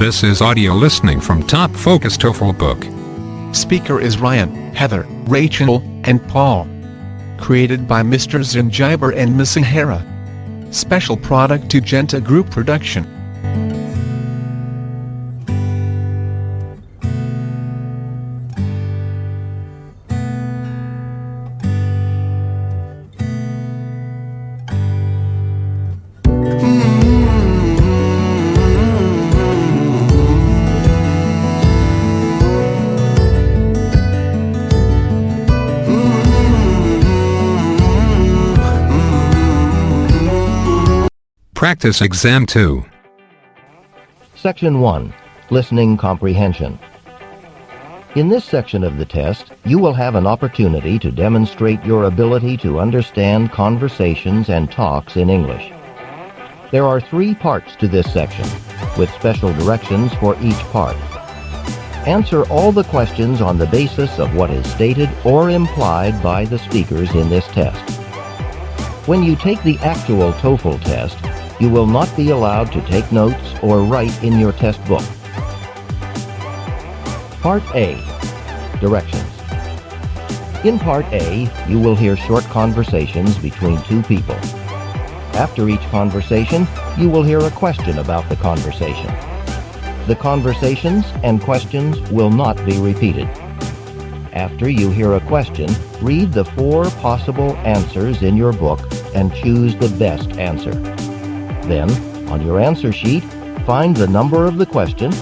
This is audio listening from Top Focus TOEFL book. Speaker is Ryan, Heather, Rachel, and Paul. Created by Mr. Zanjiber and Ms. Sahara. Special product to Genta Group Production. Practice Exam 2. Section 1. Listening Comprehension. In this section of the test, you will have an opportunity to demonstrate your ability to understand conversations and talks in English. There are 3 parts to this section, with special directions for each part. Answer all the questions on the basis of what is stated or implied by the speakers in this test. When you take the actual TOEFL test, you will not be allowed to take notes or write in your test book. Part A. Directions. In Part A, you will hear short conversations between 2 people. After each conversation, you will hear a question about the conversation. The conversations and questions will not be repeated. After you hear a question, read the 4 possible answers in your book and choose the best answer. Then, on your answer sheet, find the number of the question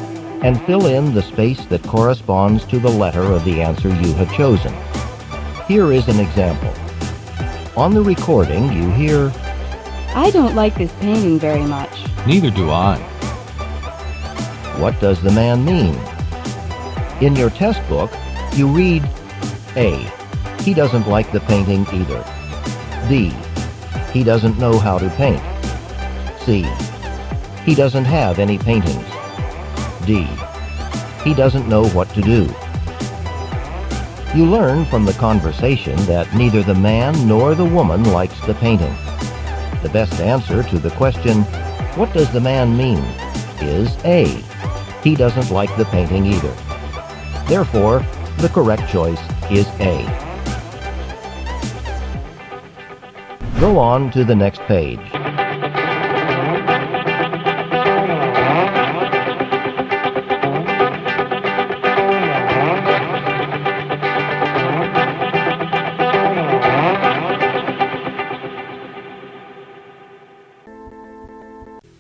and fill in the space that corresponds to the letter of the answer you have chosen. Here is an example. On the recording, you hear, "I don't like this painting very much." Neither do I. "What does the man mean?" In your test book, you read, A. He doesn't like the painting either. B. He doesn't know how to paint. C. He doesn't have any paintings. D. He doesn't know what to do. You learn from the conversation that neither the man nor the woman likes the painting. The best answer to the question, "What does the man mean?" is A. He doesn't like the painting either. Therefore, the correct choice is A. Go on to the next page.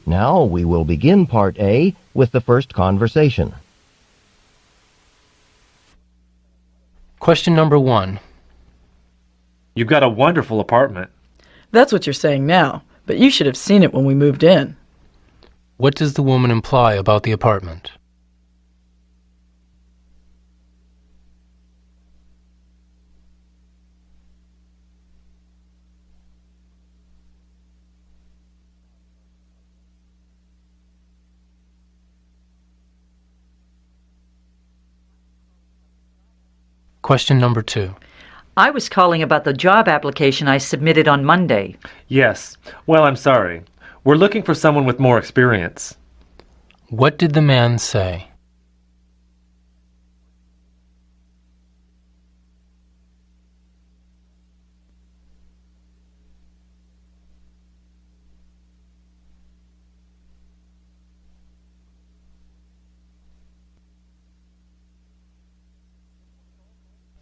Now we will begin Part A with the first conversation. Question number 1. You've got a wonderful apartment. That's what you're saying now, but you should have seen it when we moved in. What does the woman imply about the apartment? Question number 2. I was calling about the job application I submitted on Monday. Yes. Well, I'm sorry. We're looking for someone with more experience. What did the man say?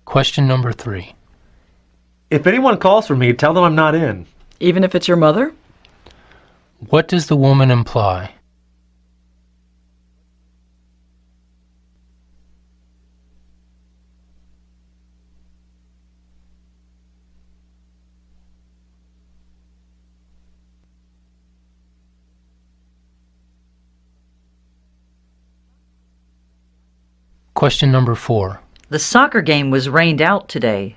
Question number 3. If anyone calls for me, tell them I'm not in. Even if it's your mother? What does the woman imply? Question number 4. The soccer game was rained out today.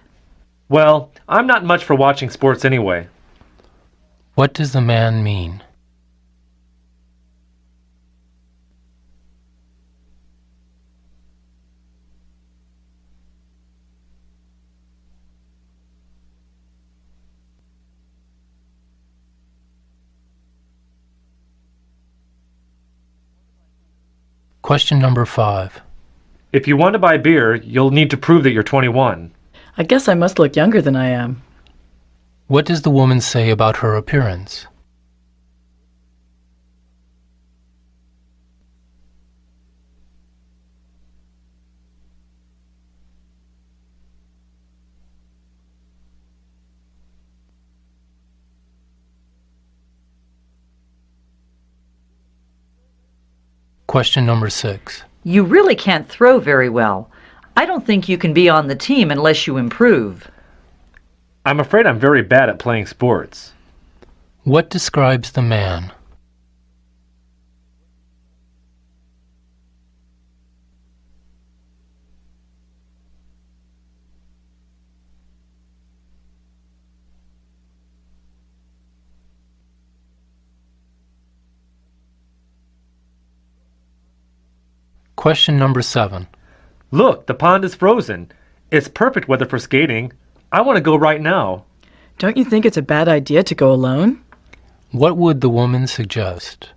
Well, I'm not much for watching sports anyway. What does the man mean? Question number 5. If you want to buy beer, you'll need to prove that you're 21. I guess I must look younger than I am. What does the woman say about her appearance? Question number 6. You really can't throw very well. I don't think you can be on the team unless you improve. I'm afraid I'm very bad at playing sports. What describes the man? Question number 7. Look, the pond is frozen. It's perfect weather for skating. I want to go right now. Don't you think it's a bad idea to go alone? What would the woman suggest?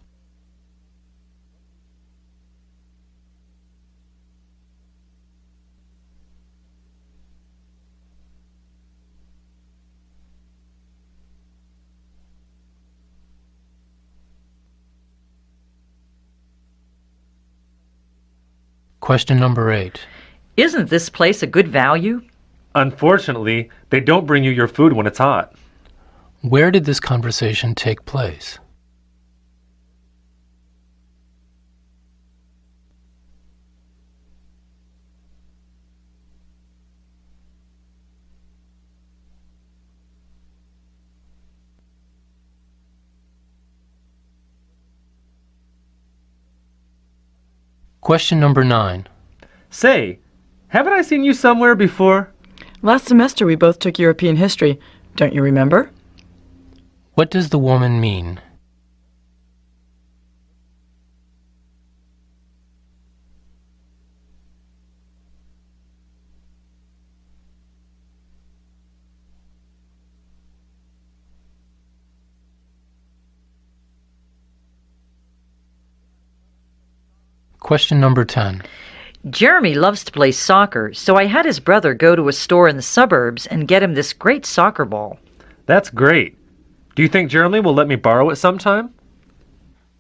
Question number 8. Isn't this place a good value? Unfortunately, they don't bring you your food when it's hot. Where did this conversation take place? Question number 9. Say, haven't I seen you somewhere before? Last semester we both took European history. Don't you remember? What does the woman mean? Question number 10. Jeremy loves to play soccer, so I had his brother go to a store in the suburbs and get him this great soccer ball. That's great. Do you think Jeremy will let me borrow it sometime?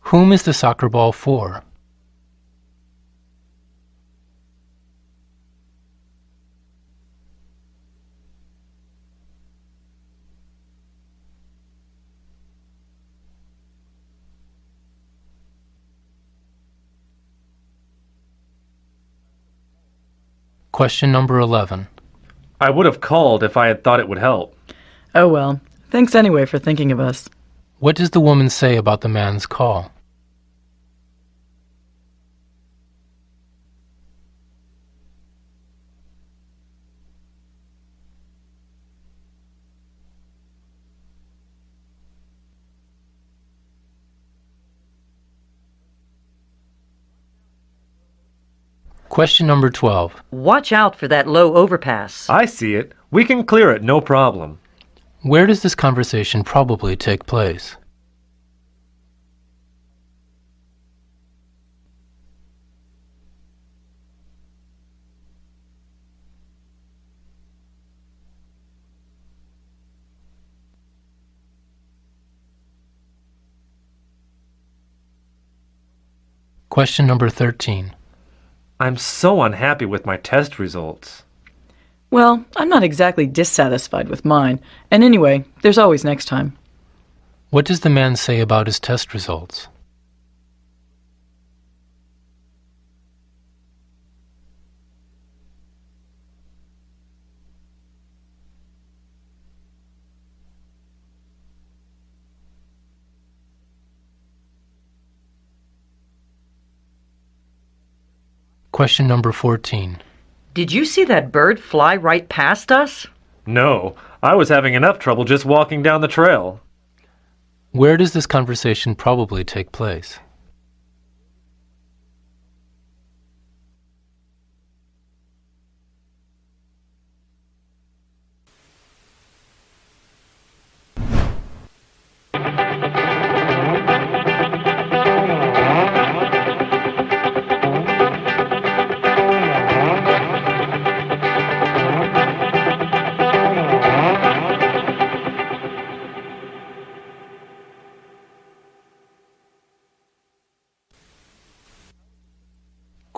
Whom is the soccer ball for? Question number 11. I would have called if I had thought it would help. Oh well. Thanks anyway for thinking of us. What does the woman say about the man's call? Question number 12. Watch out for that low overpass. I see it. We can clear it, no problem. Where does this conversation probably take place? Question number 13. I'm so unhappy with my test results. Well, I'm not exactly dissatisfied with mine. And anyway, there's always next time. What does the man say about his test results? Question number 14. Did you see that bird fly right past us? No, I was having enough trouble just walking down the trail. Where does this conversation probably take place?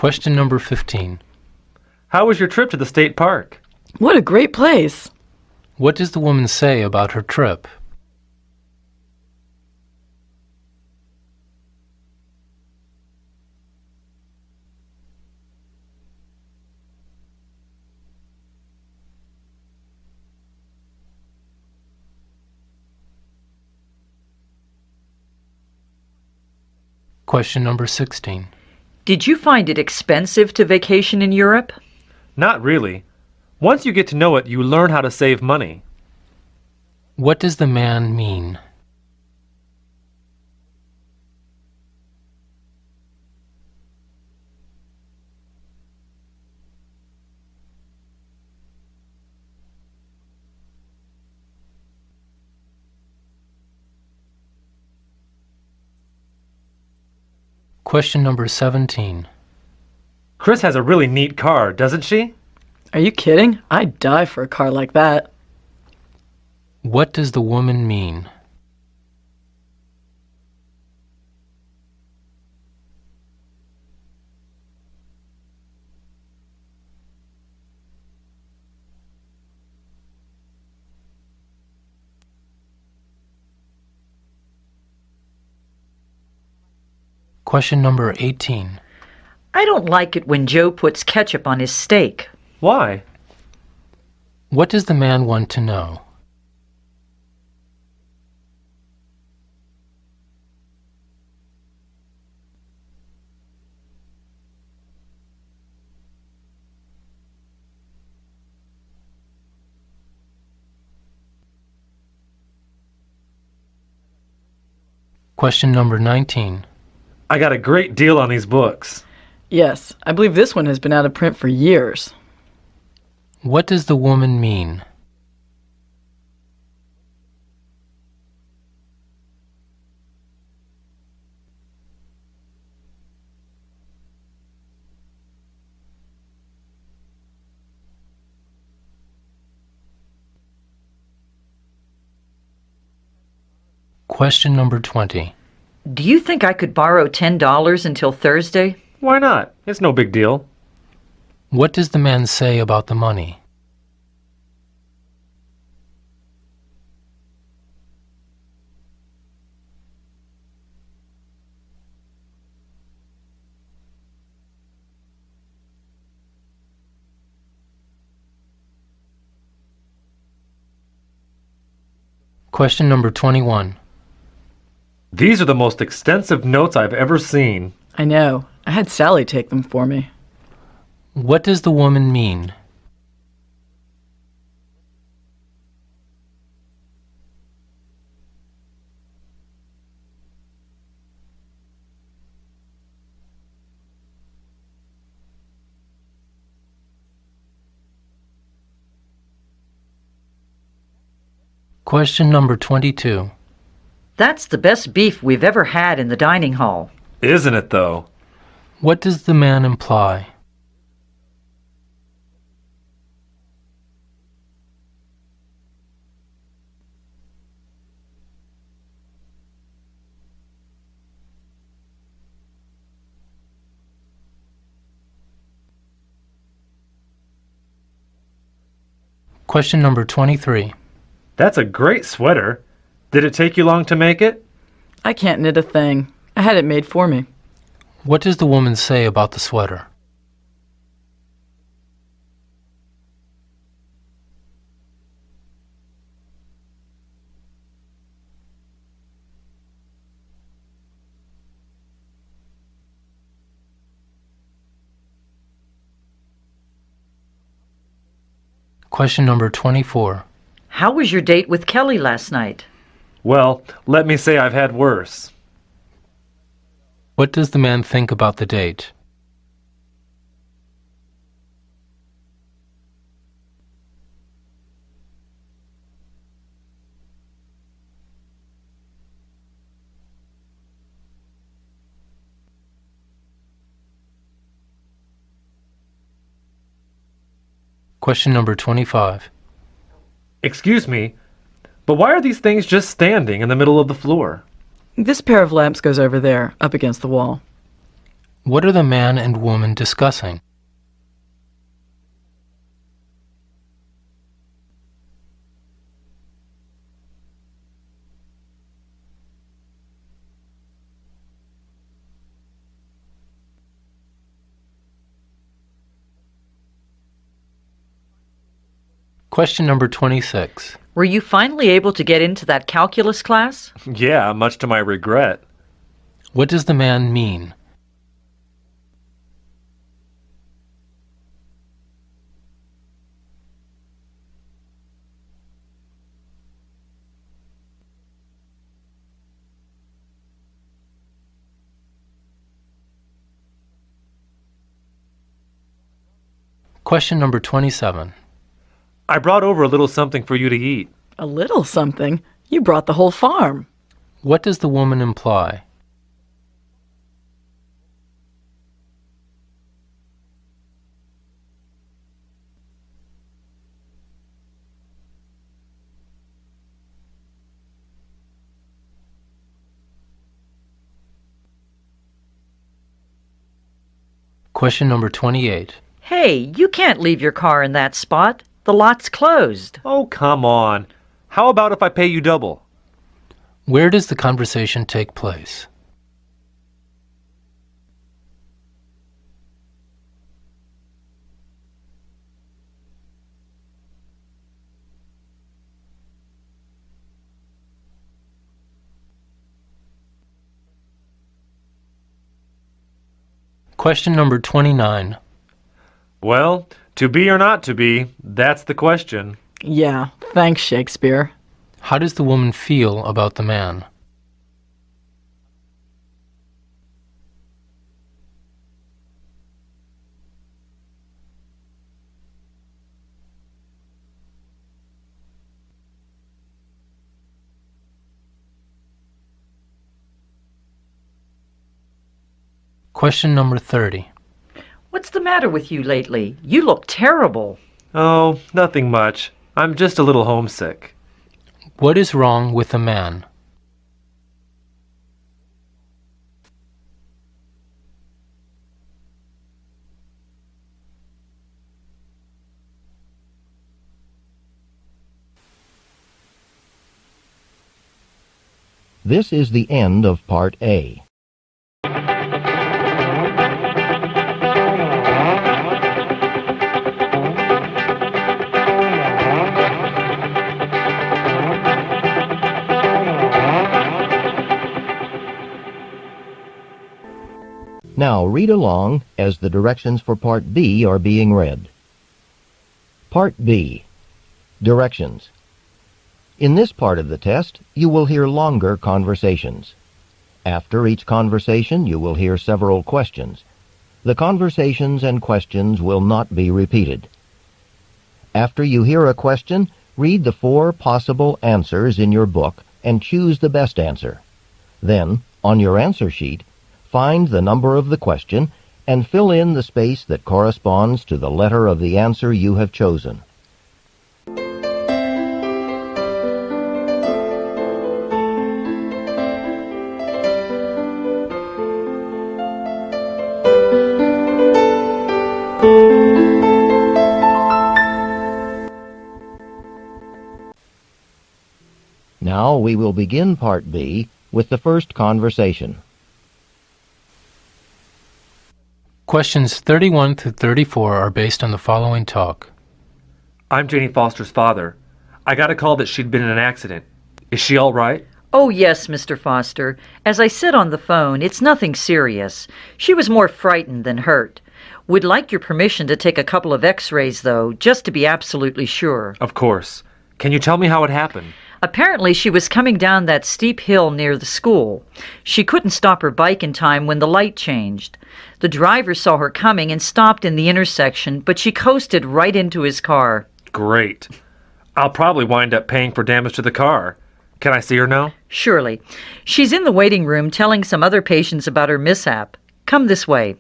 Question number 15. How was your trip to the state park? What a great place! What does the woman say about her trip? Question number 16. Did you find it expensive to vacation in Europe? Not really. Once you get to know it, you learn how to save money. What does the man mean? Question number 17. Chris has a really neat car, doesn't she? Are you kidding? I'd die for a car like that. What does the woman mean? Question number 18. I don't like it when Joe puts ketchup on his steak. Why? What does the man want to know? Question number 19. I got a great deal on these books. Yes, I believe this one has been out of print for years. What does the woman mean? Question number 20. Do you think I could borrow $10 until Thursday? Why not? It's no big deal. What does the man say about the money? Question number 21. These are the most extensive notes I've ever seen. I know. I had Sally take them for me. What does the woman mean? Question number 22. That's the best beef we've ever had in the dining hall. Isn't it, though? What does the man imply? Question number 23. That's a great sweater. Did it take you long to make it? I can't knit a thing. I had it made for me. What does the woman say about the sweater? Question number 24. How was your date with Kelly last night? Well, let me say I've had worse. What does the man think about the date? Question number 25. Excuse me, but why are these things just standing in the middle of the floor? This pair of lamps goes over there, up against the wall. What are the man and woman discussing? Question number 26. Were you finally able to get into that calculus class? Yeah, much to my regret. What does the man mean? Question number 27. I brought over a little something for you to eat. A little something? You brought the whole farm. What does the woman imply? Question number 28. Hey, you can't leave your car in that spot. The lot's closed. Oh, come on. How about if I pay you double? Where does the conversation take place? Question number 29. Well, to be or not to be, that's the question. Yeah, thanks, Shakespeare. How does the woman feel about the man? Question number 30. What's the matter with you lately? You look terrible. Oh, nothing much. I'm just a little homesick. What is wrong with the man? This is the end of Part A. Now read along as the directions for Part B are being read. Part B. Directions. In this part of the test, you will hear longer conversations. After each conversation, you will hear several questions. The conversations and questions will not be repeated. After you hear a question, read the 4 possible answers in your book and choose the best answer. Then, on your answer sheet, find the number of the question and fill in the space that corresponds to the letter of the answer you have chosen. Now we will begin Part B with the first conversation. Questions 31 through 34 are based on the following talk. I'm Janie Foster's father. I got a call that she'd been in an accident. Is she all right? Oh, yes, Mr. Foster. As I said on the phone, it's nothing serious. She was more frightened than hurt. Would like your permission to take a couple of x-rays, though, just to be absolutely sure. Of course. Can you tell me how it happened? Apparently, she was coming down that steep hill near the school. She couldn't stop her bike in time when the light changed. The driver saw her coming and stopped in the intersection, but she coasted right into his car. Great. I'll probably wind up paying for damage to the car. Can I see her now? Surely. She's in the waiting room telling some other patients about her mishap. Come this way.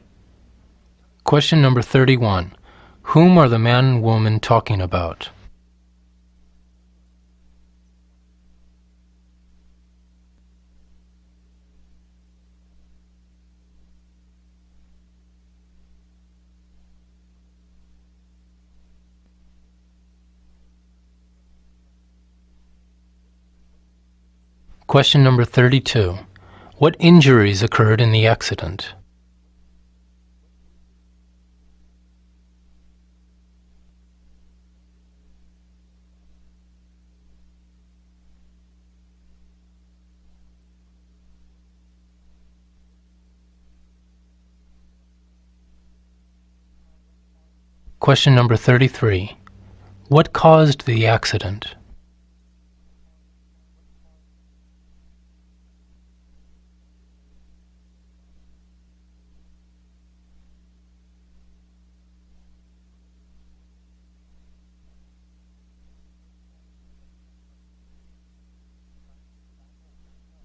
Question number 31. Whom are the man and woman talking about? Question number 32. What injuries occurred in the accident? Question number 33. What caused the accident?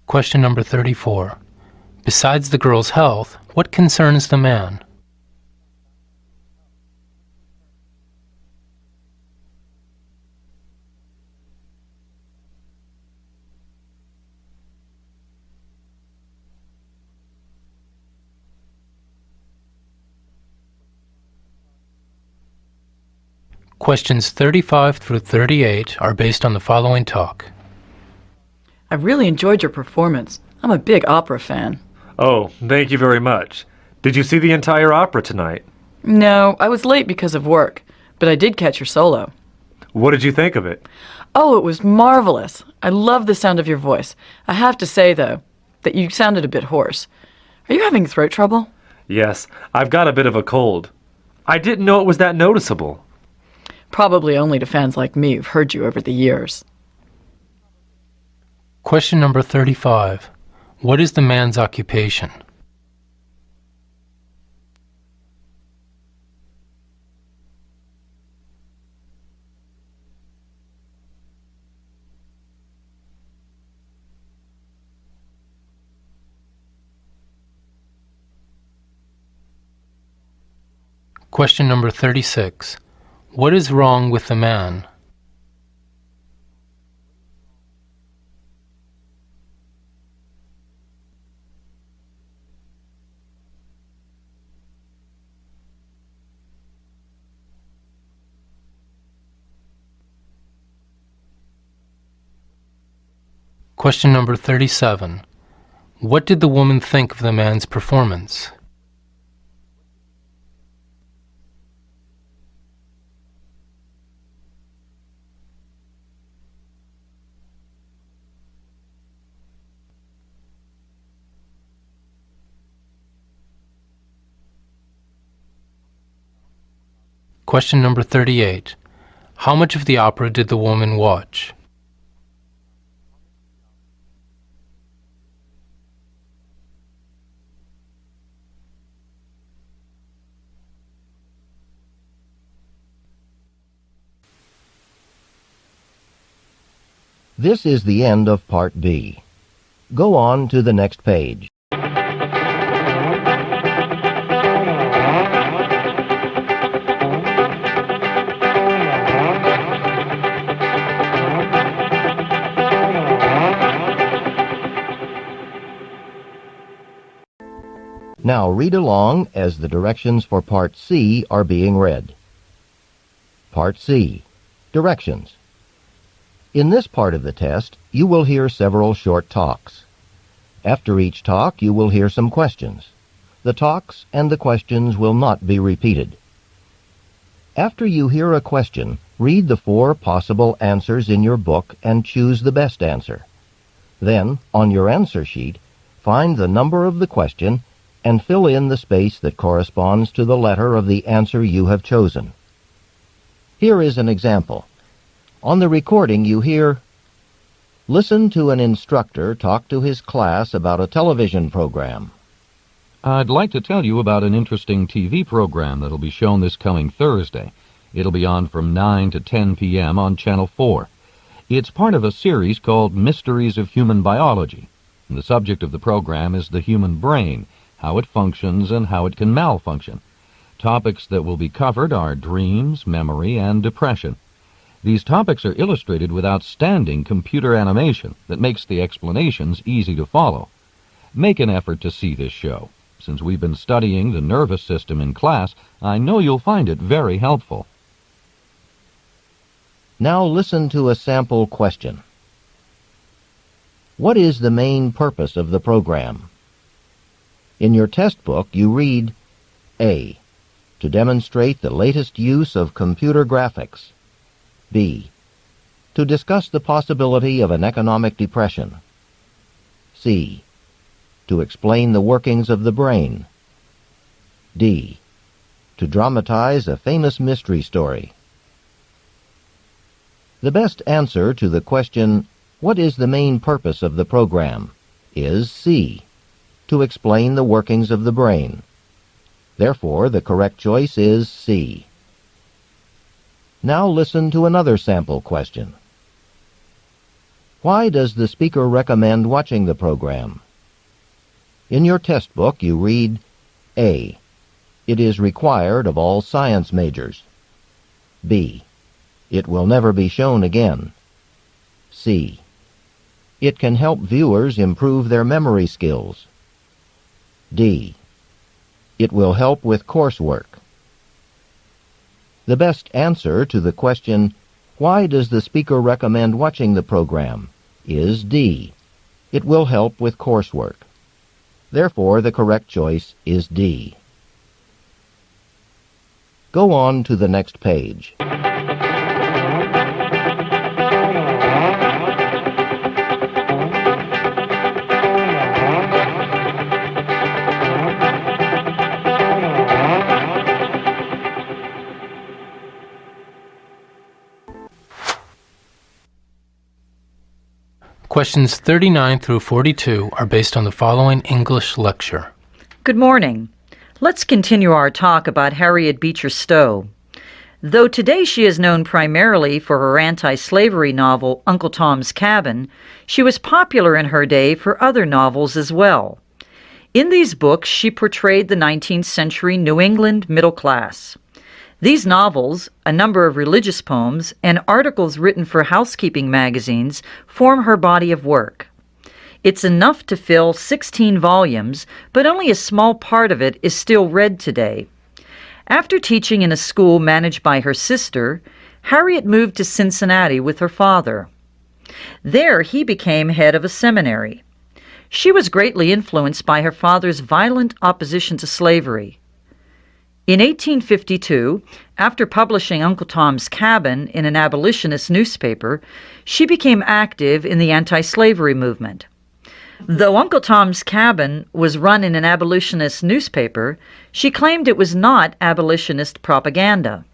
Question number 34. Besides the girl's health, what concerns the man? Questions 35 through 38 are based on the following talk. I really enjoyed your performance. I'm a big opera fan. Oh, thank you very much. Did you see the entire opera tonight? No, I was late because of work, but I did catch your solo. What did you think of it? Oh, it was marvelous. I love the sound of your voice. I have to say, though, that you sounded a bit hoarse. Are you having throat trouble? Yes, I've got a bit of a cold. I didn't know it was that noticeable. Probably only to fans like me who've heard you over the years. Question number 35. What is the man's occupation? Question number 36. What is wrong with the man? Question number 37. What did the woman think of the man's performance? Question number 38. How much of the opera did the woman watch? This is the end of Part B. Go on to the next page. Now read along as the directions for Part C are being read. Part C. Directions. In this part of the test, you will hear several short talks. After each talk, you will hear some questions. The talks and the questions will not be repeated. After you hear a question, read the 4 possible answers in your book and choose the best answer. Then, on your answer sheet, find the number of the question and fill in the space that corresponds to the letter of the answer you have chosen. Here is an example. On the recording you hear, "Listen to an instructor talk to his class about a television program." I'd like to tell you about an interesting TV program that'll be shown this coming Thursday. It'll be on from 9 to 10 p.m. on Channel 4. It's part of a series called Mysteries of Human Biology. And the subject of the program is the human brain, how it functions and how it can malfunction. Topics that will be covered are dreams, memory, and depression. These topics are illustrated with outstanding computer animation that makes the explanations easy to follow. Make an effort to see this show. Since we've been studying the nervous system in class, I know you'll find it very helpful. Now listen to a sample question. What is the main purpose of the program? In your test book, you read A. To demonstrate the latest use of computer graphics. B. To discuss the possibility of an economic depression. C. To explain the workings of the brain. D. To dramatize a famous mystery story. The best answer to the question, what is the main purpose of the program, is C. To explain the workings of the brain. Therefore, the correct choice is C. Now listen to another sample question. Why does the speaker recommend watching the program? In your test book, you read A. It is required of all science majors. B. It will never be shown again. C. It can help viewers improve their memory skills. D. It will help with coursework. The best answer to the question, why does the speaker recommend watching the program, is D. It will help with coursework. Therefore, the correct choice is D. Go on to the next page. Questions 39 through 42 are based on the following English lecture. Good morning. Let's continue our talk about Harriet Beecher Stowe. Though today she is known primarily for her anti-slavery novel Uncle Tom's Cabin, she was popular in her day for other novels as well. In these books, she portrayed the 19th century New England middle class. These novels, a number of religious poems, and articles written for housekeeping magazines form her body of work. It's enough to fill 16 volumes, but only a small part of it is still read today. After teaching in a school managed by her sister, Harriet moved to Cincinnati with her father. There he became head of a seminary. She was greatly influenced by her father's violent opposition to slavery. In 1852, after publishing Uncle Tom's Cabin in an abolitionist newspaper, she became active in the anti-slavery movement. Though Uncle Tom's Cabin was run in an abolitionist newspaper, she claimed it was not abolitionist propaganda.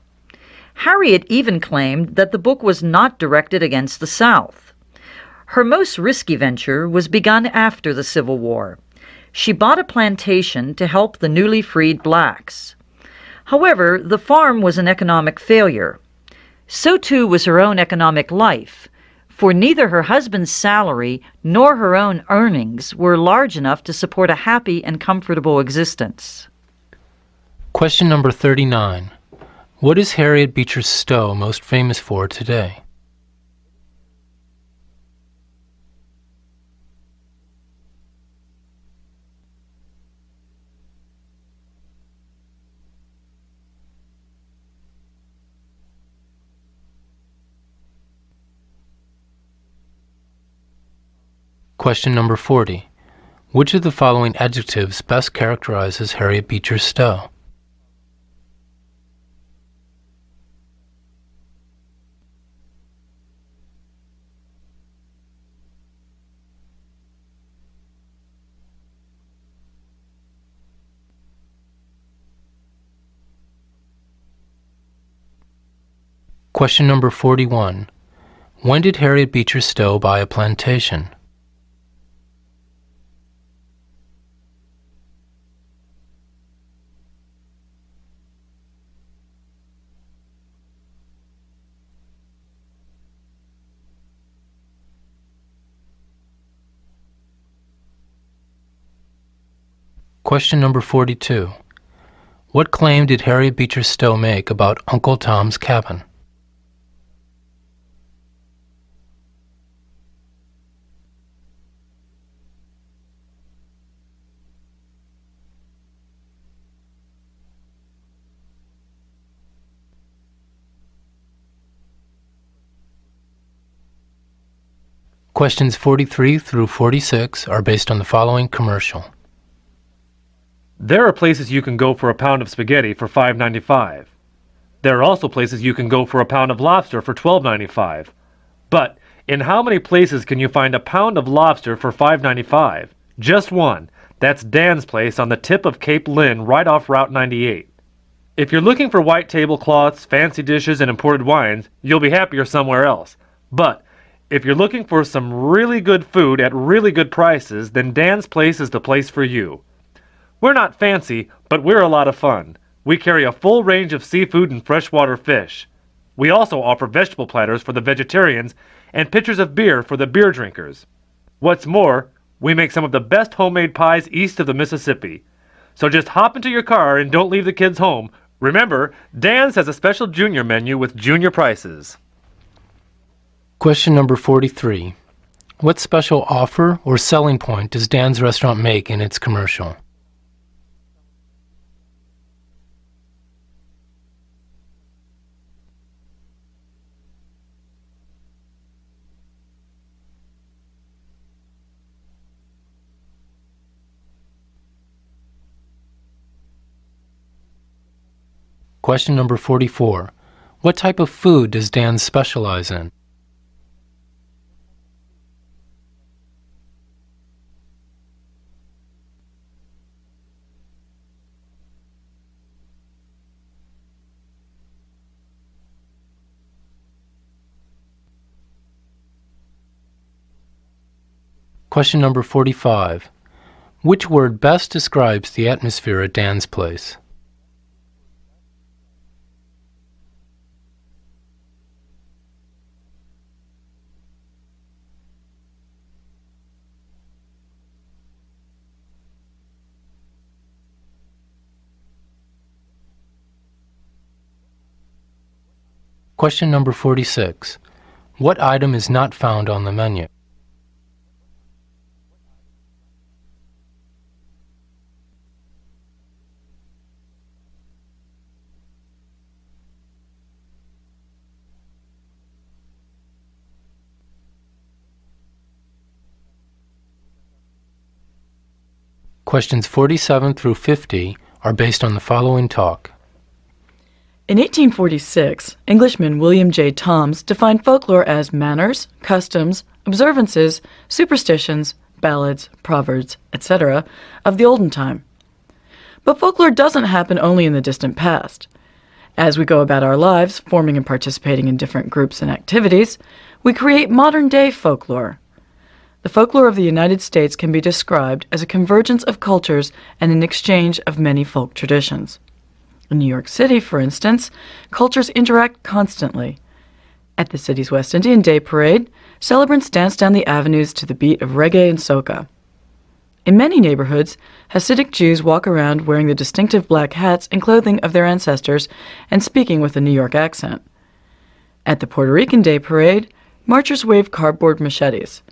Harriet even claimed that the book was not directed against the South. Her most risky venture was begun after the Civil War. She bought a plantation to help the newly freed blacks. However, the farm was an economic failure. So too was her own economic life, for neither her husband's salary nor her own earnings were large enough to support a happy and comfortable existence. Question number 39. What is Harriet Beecher Stowe most famous for today? Question number 40. Which of the following adjectives best characterizes Harriet Beecher Stowe? Question number 41. When did Harriet Beecher Stowe buy a plantation? Question number 42. What claim did Harriet Beecher Stowe make about Uncle Tom's Cabin? Questions 43 through 46 are based on the following commercial. There are places you can go for a pound of spaghetti for $5.95. There are also places you can go for a pound of lobster for $12.95. But in how many places can you find a pound of lobster for $5.95? Just one. That's Dan's place on the tip of Cape Lynn right off Route 98. If you're looking for white tablecloths, fancy dishes, and imported wines, you'll be happier somewhere else. But if you're looking for some really good food at really good prices, then Dan's place is the place for you. We're not fancy, but we're a lot of fun. We carry a full range of seafood and freshwater fish. We also offer vegetable platters for the vegetarians and pitchers of beer for the beer drinkers. What's more, we make some of the best homemade pies east of the Mississippi. So just hop into your car and don't leave the kids home. Remember, Dan's has a special junior menu with junior prices. Question number 43. What special offer or selling point does Dan's restaurant make in its commercial? Question number 44. What type of food does Dan's specialize in? Question number 45. Which word best describes the atmosphere at Dan's place? Question number 46. What item is not found on the menu? Questions 47 through 50 are based on the following talk. In 1846, Englishman William J. Toms defined folklore as manners, customs, observances, superstitions, ballads, proverbs, etc. of the olden time. But folklore doesn't happen only in the distant past. As we go about our lives, forming and participating in different groups and activities, we create modern-day folklore. The folklore of the United States can be described as a convergence of cultures and an exchange of many folk traditions. In New York City, for instance, cultures interact constantly. At the city's West Indian Day Parade, celebrants dance down the avenues to the beat of reggae and soca. In many neighborhoods, Hasidic Jews walk around wearing the distinctive black hats and clothing of their ancestors and speaking with a New York accent. At the Puerto Rican Day Parade, marchers wave cardboard machetes.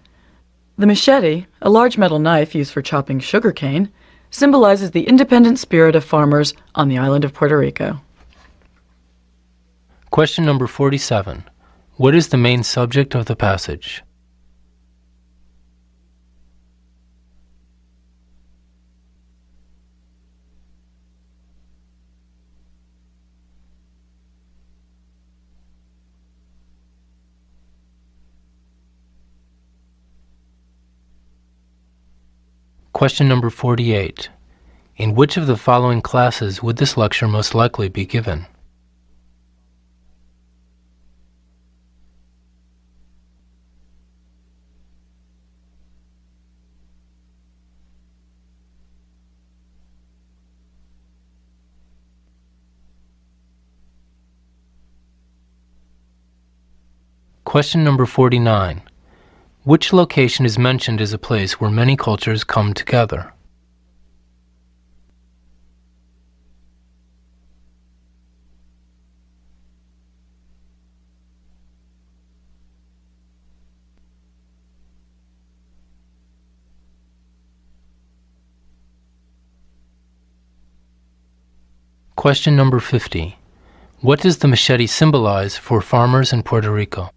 The machete, a large metal knife used for chopping sugarcane, symbolizes the independent spirit of farmers on the island of Puerto Rico. Question number 47. What is the main subject of the passage? Question number 48. In which of the following classes would this lecture most likely be given? Question number 49. Which location is mentioned as a place where many cultures come together? Question number 50. What does the machete symbolize for farmers in Puerto Rico?